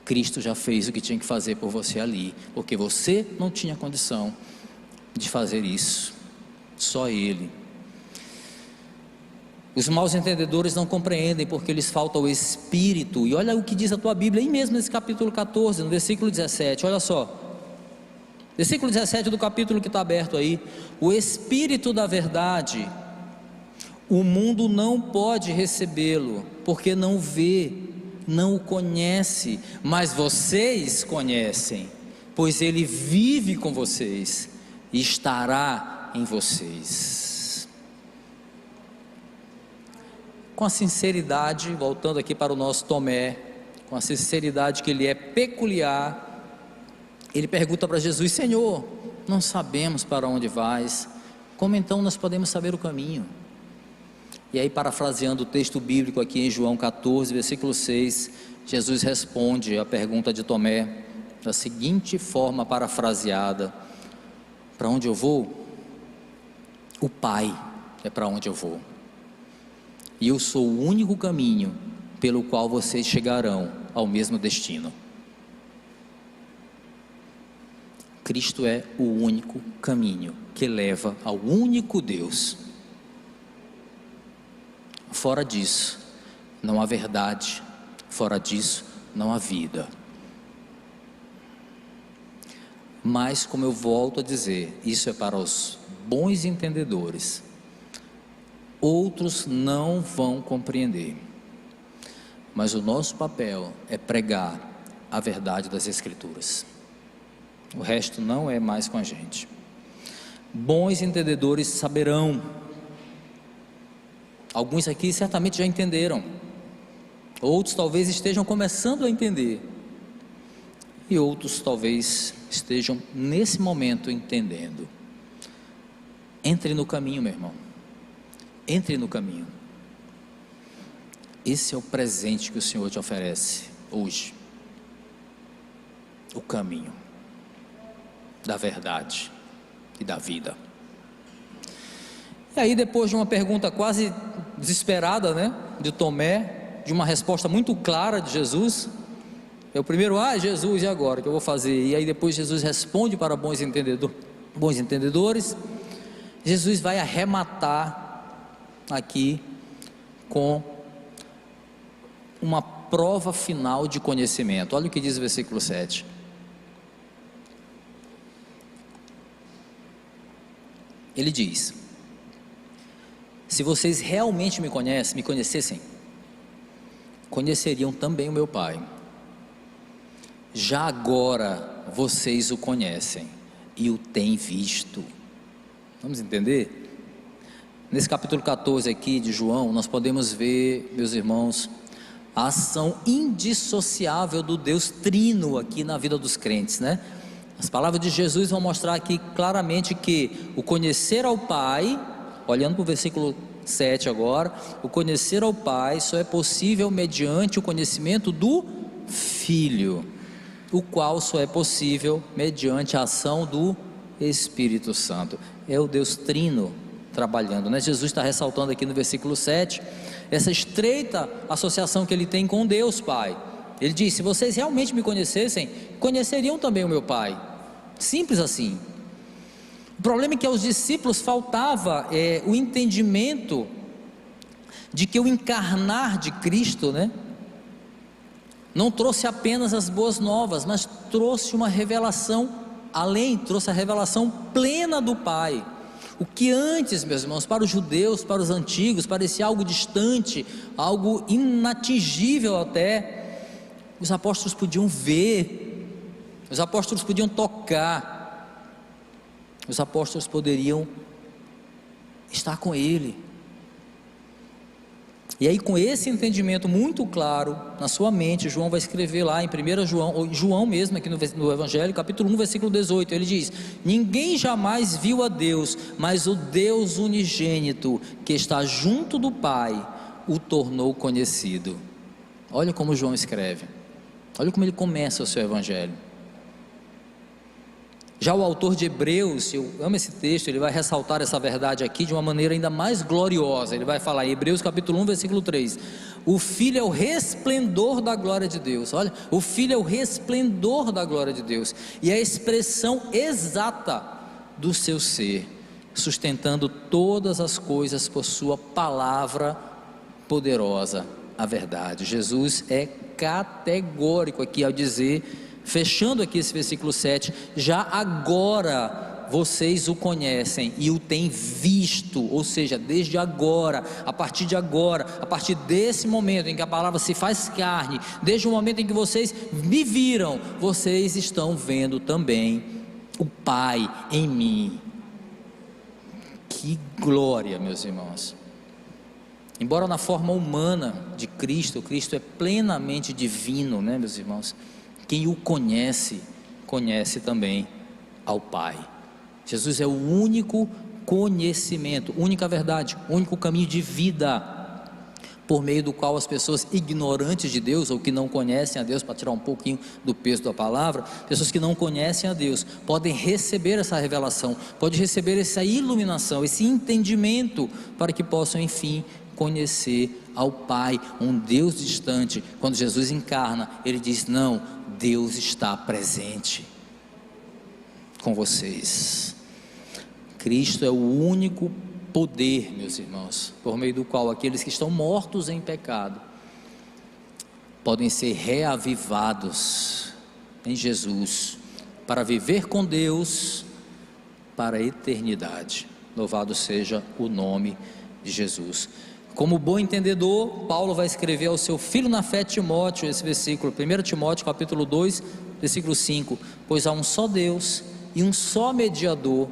Cristo já fez o que tinha que fazer por você ali, porque você não tinha condição de fazer isso, só Ele. Os maus entendedores não compreendem porque lhes falta o Espírito. E olha o que diz a tua Bíblia aí mesmo nesse capítulo 14, no versículo 17, olha só. Versículo 17 do capítulo que está aberto aí. O Espírito da verdade, o mundo não pode recebê-lo, porque não vê, não o conhece, mas vocês conhecem, pois ele vive com vocês e estará em vocês. Com a sinceridade, voltando aqui para o nosso Tomé, com a sinceridade que ele é peculiar, ele pergunta para Jesus: Senhor, não sabemos para onde vais, como então nós podemos saber o caminho? E aí, parafraseando o texto bíblico aqui em João 14, versículo 6, Jesus responde a pergunta de Tomé da seguinte forma parafraseada: para onde eu vou? O Pai é para onde eu vou, e eu sou o único caminho pelo qual vocês chegarão ao mesmo destino. Cristo é o único caminho que leva ao único Deus. Fora disso, não há verdade, fora disso, não há vida. Mas, como eu volto a dizer, isso é para os bons entendedores. Outros não vão compreender. Mas o nosso papel é pregar a verdade das Escrituras. O resto não é mais com a gente. Bons entendedores saberão. Alguns aqui certamente já entenderam. Outros talvez estejam começando a entender. E outros talvez estejam nesse momento entendendo. Entre no caminho, meu irmão. Entre no caminho. Esse é o presente que o Senhor te oferece hoje. O caminho da verdade e da vida. E aí, depois de uma pergunta quase desesperada, né, de Tomé, de uma resposta muito clara de Jesus, é o primeiro: Jesus, e agora o que eu vou fazer? E aí depois Jesus responde para bons entendedores. Jesus vai arrematar aqui com uma prova final de conhecimento. Olha o que diz o versículo 7. Ele diz: se vocês realmente me conhecessem, conheceriam também o meu Pai. Já agora vocês o conhecem e o têm visto. Vamos entender? Nesse capítulo 14 aqui de João, nós podemos ver, meus irmãos, a ação indissociável do Deus Trino aqui na vida dos crentes, né? As palavras de Jesus vão mostrar aqui claramente que o conhecer ao Pai, olhando para o versículo 7 agora, o conhecer ao Pai só é possível mediante o conhecimento do Filho, o qual só é possível mediante a ação do Espírito Santo. É o Deus Trino trabalhando, né? Jesus está ressaltando aqui no versículo 7, essa estreita associação que ele tem com Deus Pai. Ele diz: se vocês realmente me conhecessem, conheceriam também o meu Pai. Simples assim. O problema é que aos discípulos faltava o entendimento de que o encarnar de Cristo, né, não trouxe apenas as boas novas, mas trouxe uma revelação além, trouxe a revelação plena do Pai. O que antes, meus irmãos, para os judeus, para os antigos, parecia algo distante, algo inatingível até, os apóstolos podiam ver, os apóstolos podiam tocar, os apóstolos poderiam estar com Ele. E aí, com esse entendimento muito claro na sua mente, João vai escrever lá em 1 João, ou João mesmo aqui no Evangelho, capítulo 1, versículo 18, ele diz: ninguém jamais viu a Deus, mas o Deus unigênito, que está junto do Pai, o tornou conhecido. Olha como João escreve, olha como ele começa o seu Evangelho. Já o autor de Hebreus, eu amo esse texto, ele vai ressaltar essa verdade aqui de uma maneira ainda mais gloriosa. Ele vai falar em Hebreus capítulo 1, versículo 3, o Filho é o resplendor da glória de Deus. Olha, o Filho é o resplendor da glória de Deus, e a expressão exata do seu ser, sustentando todas as coisas por sua palavra poderosa, a verdade. Jesus é categórico aqui ao dizer, fechando aqui esse versículo 7, já agora vocês o conhecem e o têm visto, ou seja, desde agora, a partir de agora, a partir desse momento em que a palavra se faz carne, desde o momento em que vocês me viram, vocês estão vendo também o Pai em mim. Que glória, meus irmãos! Embora na forma humana de Cristo, Cristo é plenamente divino, né, meus irmãos? Quem o conhece, conhece também ao Pai. Jesus é o único conhecimento, única verdade, único caminho de vida, por meio do qual as pessoas ignorantes de Deus, ou que não conhecem a Deus, para tirar um pouquinho do peso da palavra, pessoas que não conhecem a Deus, podem receber essa revelação, podem receber essa iluminação, esse entendimento, para que possam enfim conhecer ao Pai, um Deus distante. Quando Jesus encarna, Ele diz: não, Deus está presente com vocês. Cristo é o único poder, meus irmãos, por meio do qual aqueles que estão mortos em pecado podem ser reavivados em Jesus, para viver com Deus para a eternidade. Louvado seja o nome de Jesus. Como bom entendedor, Paulo vai escrever ao seu filho na fé Timóteo, esse versículo, 1 Timóteo capítulo 2, versículo 5, pois há um só Deus e um só mediador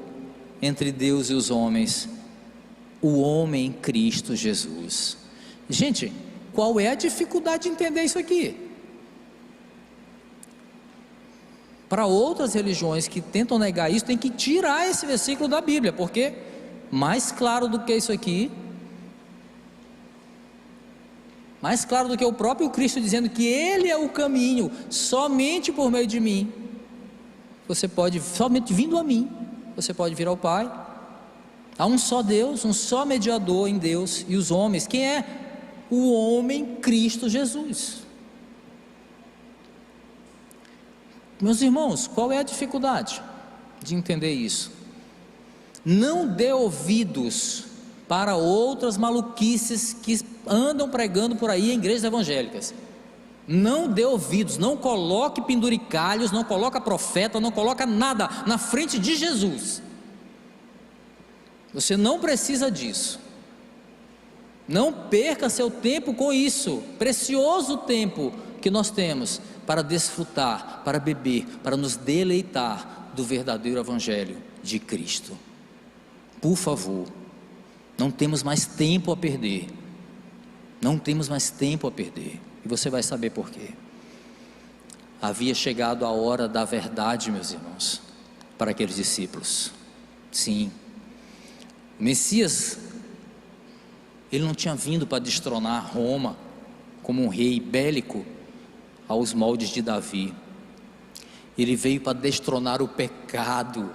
entre Deus e os homens, o homem Cristo Jesus. Gente, qual é a dificuldade de entender isso aqui? Para outras religiões que tentam negar isso, tem que tirar esse versículo da Bíblia, porque mais claro do que isso aqui, mais claro do que o próprio Cristo dizendo que Ele é o caminho, somente por meio de mim, você pode, somente vindo a mim, você pode vir ao Pai. Há um só Deus, um só mediador em Deus e os homens. Quem é? O homem Cristo Jesus. Meus irmãos, qual é a dificuldade de entender isso? Não dê ouvidos para outras maluquices que andam pregando por aí em igrejas evangélicas. Não dê ouvidos, não coloque penduricalhos, não coloca profeta, não coloca nada na frente de Jesus. Você não precisa disso. Não perca seu tempo com isso, precioso tempo que nós temos para desfrutar, para beber, para nos deleitar do verdadeiro evangelho de Cristo. Por favor, não temos mais tempo a perder. Não temos mais tempo a perder. E você vai saber por quê. Havia chegado a hora da verdade, meus irmãos, para aqueles discípulos. Sim, o Messias, ele não tinha vindo para destronar Roma como um rei bélico aos moldes de Davi. Ele veio para destronar o pecado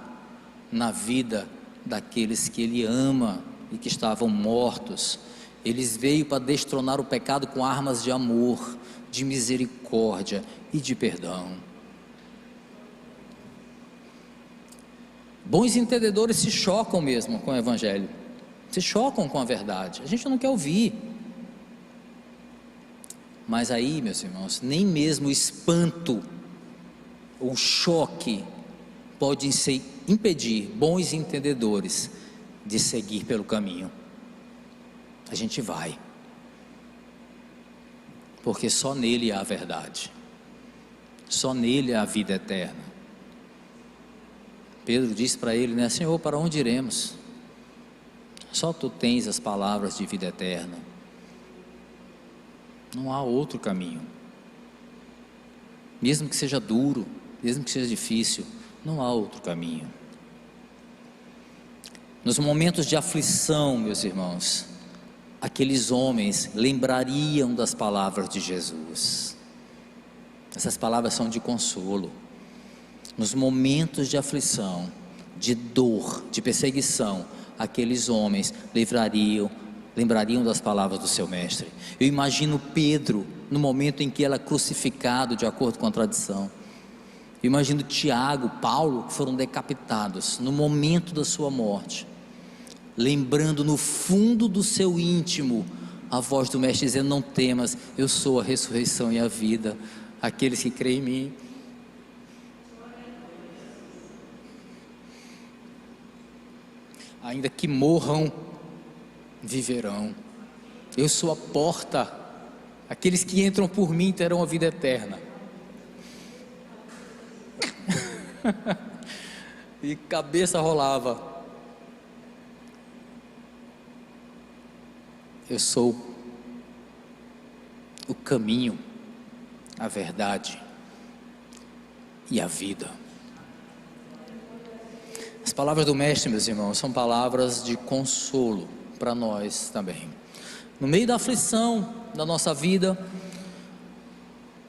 na vida daqueles que ele ama e que estavam mortos. Ele veio para destronar o pecado com armas de amor, de misericórdia e de perdão. Bons entendedores se chocam mesmo com o evangelho, se chocam com a verdade. A gente não quer ouvir. Mas aí, meus irmãos, nem mesmo o espanto, o choque pode impedir bons entendedores de seguir pelo caminho. A gente vai, porque só nele há a verdade, só nele há a vida eterna. Pedro disse para ele, né: Senhor, para onde iremos? Só tu tens as palavras de vida eterna, não há outro caminho. Mesmo que seja duro, mesmo que seja difícil, não há outro caminho. Nos momentos de aflição, meus irmãos, aqueles homens lembrariam das palavras de Jesus. Essas palavras são de consolo. Nos momentos de aflição, de dor, de perseguição, aqueles homens lembrariam das palavras do seu mestre. Eu imagino Pedro no momento em que ele é crucificado, de acordo com a tradição. Eu imagino Tiago, Paulo, que foram decapitados no momento da sua morte. lembrando no fundo do seu íntimo a voz do Mestre dizendo: não temas, eu sou a ressurreição e a vida, aqueles que creem em mim, ainda que morram, viverão. Eu sou a porta, aqueles que entram por mim terão a vida eterna. E cabeça rolava. Eu sou o caminho, a verdade e a vida. As palavras do Mestre, meus irmãos, são palavras de consolo para nós também. No meio da aflição da nossa vida,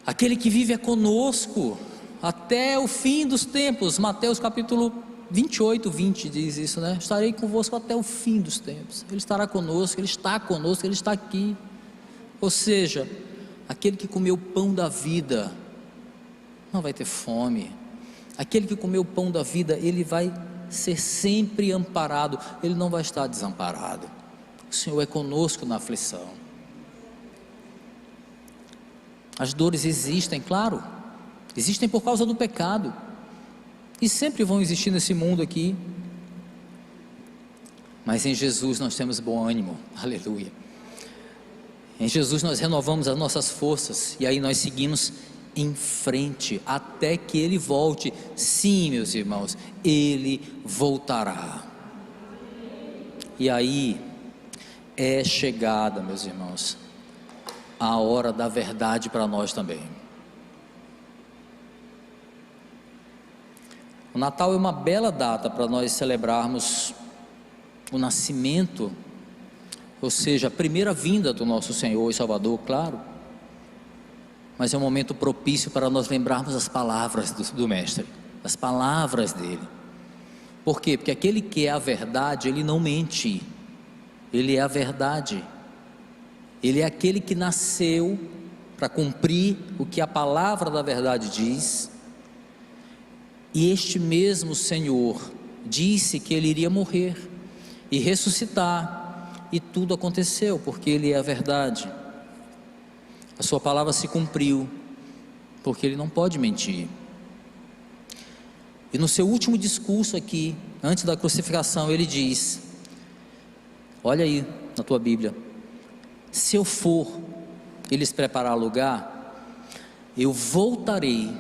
aquele que vive é conosco até o fim dos tempos. Mateus capítulo 28, 20 diz isso, né? Estarei convosco até o fim dos tempos. Ele estará conosco, Ele está conosco, Ele está aqui. Ou seja, aquele que comeu o pão da vida não vai ter fome. Aquele que comeu o pão da vida, ele vai ser sempre amparado, ele não vai estar desamparado. O Senhor é conosco na aflição. As dores existem, claro, existem por causa do pecado, e sempre vão existir nesse mundo aqui, mas em Jesus nós temos bom ânimo, aleluia. Em Jesus nós renovamos as nossas forças, e aí nós seguimos em frente, até que Ele volte. Sim, meus irmãos, Ele voltará. E aí é chegada, meus irmãos, a hora da verdade para nós também. O Natal é uma bela data para nós celebrarmos o nascimento, ou seja, a primeira vinda do nosso Senhor e Salvador, claro. Mas é um momento propício para nós lembrarmos as palavras do Mestre, as palavras dele. Por quê? Porque aquele que é a verdade, ele não mente, ele é a verdade, ele é aquele que nasceu para cumprir o que a palavra da verdade diz, e este mesmo Senhor disse que ele iria morrer e ressuscitar, e tudo aconteceu, porque ele é a verdade. A sua palavra se cumpriu, porque ele não pode mentir. E no seu último discurso aqui, antes da crucificação, ele diz, olha aí na tua Bíblia: se eu for e lhes preparar lugar, eu voltarei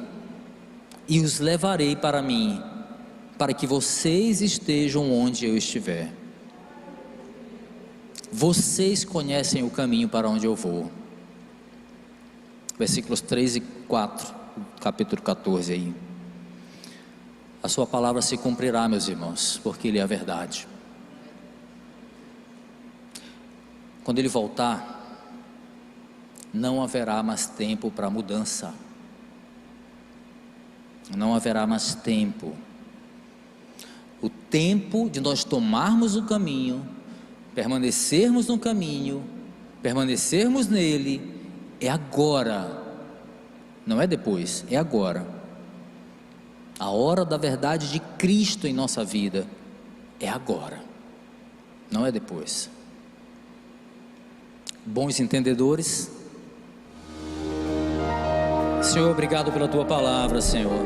e os levarei para mim, para que vocês estejam onde eu estiver. Vocês conhecem o caminho para onde eu vou. Versículos 3 e 4, capítulo 14 aí. A sua palavra se cumprirá, meus irmãos, porque Ele é a verdade. Quando Ele voltar, não haverá mais tempo para mudança. Não haverá mais tempo. O tempo de nós tomarmos o caminho, permanecermos no caminho, permanecermos nele, é agora, não é depois, é agora. A hora da verdade de Cristo em nossa vida é agora, não é depois. Bons entendedores? Senhor, obrigado pela tua palavra, Senhor.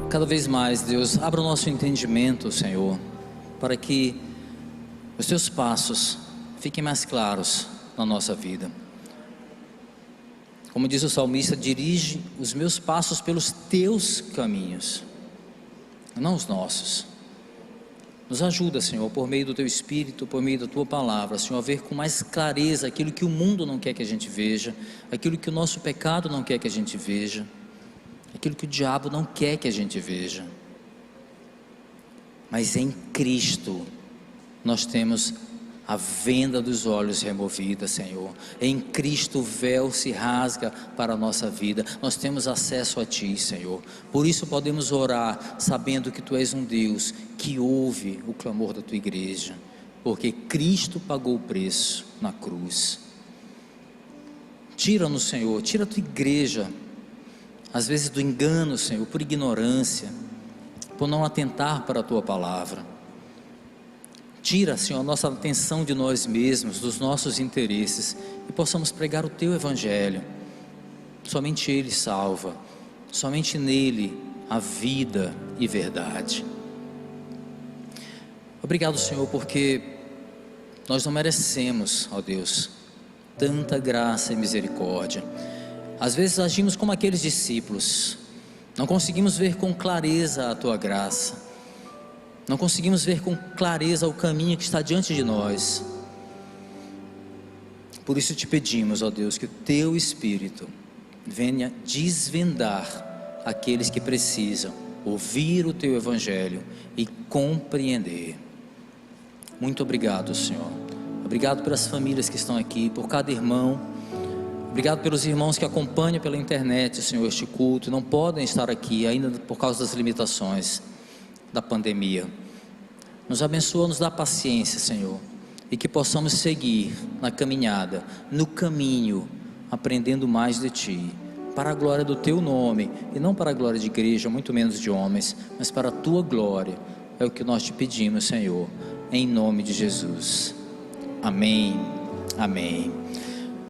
Cada vez mais, Deus, abra o nosso entendimento, Senhor, para que os teus passos fiquem mais claros na nossa vida. Como diz o salmista, dirige os meus passos pelos teus caminhos, não os nossos. Nos ajuda, Senhor, por meio do teu Espírito, por meio da tua palavra, Senhor, a ver com mais clareza aquilo que o mundo não quer que a gente veja, aquilo que o nosso pecado não quer que a gente veja, aquilo que o diabo não quer que a gente veja. Mas em Cristo nós temos a venda dos olhos removida, Senhor. Em Cristo o véu se rasga para a nossa vida. Nós temos acesso a Ti, Senhor. Por isso podemos orar, sabendo que Tu és um Deus que ouve o clamor da Tua igreja, porque Cristo pagou o preço na cruz. Tira-nos, Senhor, tira a Tua igreja, às vezes do engano, Senhor, por ignorância, por não atentar para a Tua palavra. Tira, Senhor, a nossa atenção de nós mesmos, dos nossos interesses, e possamos pregar o Teu Evangelho. Somente Ele salva, somente nele há vida e verdade. Obrigado, Senhor, porque nós não merecemos, ó Deus, tanta graça e misericórdia. Às vezes agimos como aqueles discípulos, não conseguimos ver com clareza a Tua graça, não conseguimos ver com clareza o caminho que está diante de nós. Por isso te pedimos, ó Deus, que o Teu Espírito venha desvendar aqueles que precisam ouvir o Teu Evangelho e compreender. Muito obrigado, Senhor. Obrigado pelas famílias que estão aqui, por cada irmão. Obrigado pelos irmãos que acompanham pela internet, Senhor, este culto, e não podem estar aqui ainda por causa das limitações da pandemia. Nos abençoa, nos dá paciência, Senhor, e que possamos seguir na caminhada, no caminho, aprendendo mais de Ti, para a glória do Teu nome, e não para a glória de igreja, muito menos de homens, mas para a Tua glória. É o que nós te pedimos, Senhor, em nome de Jesus. Amém, amém.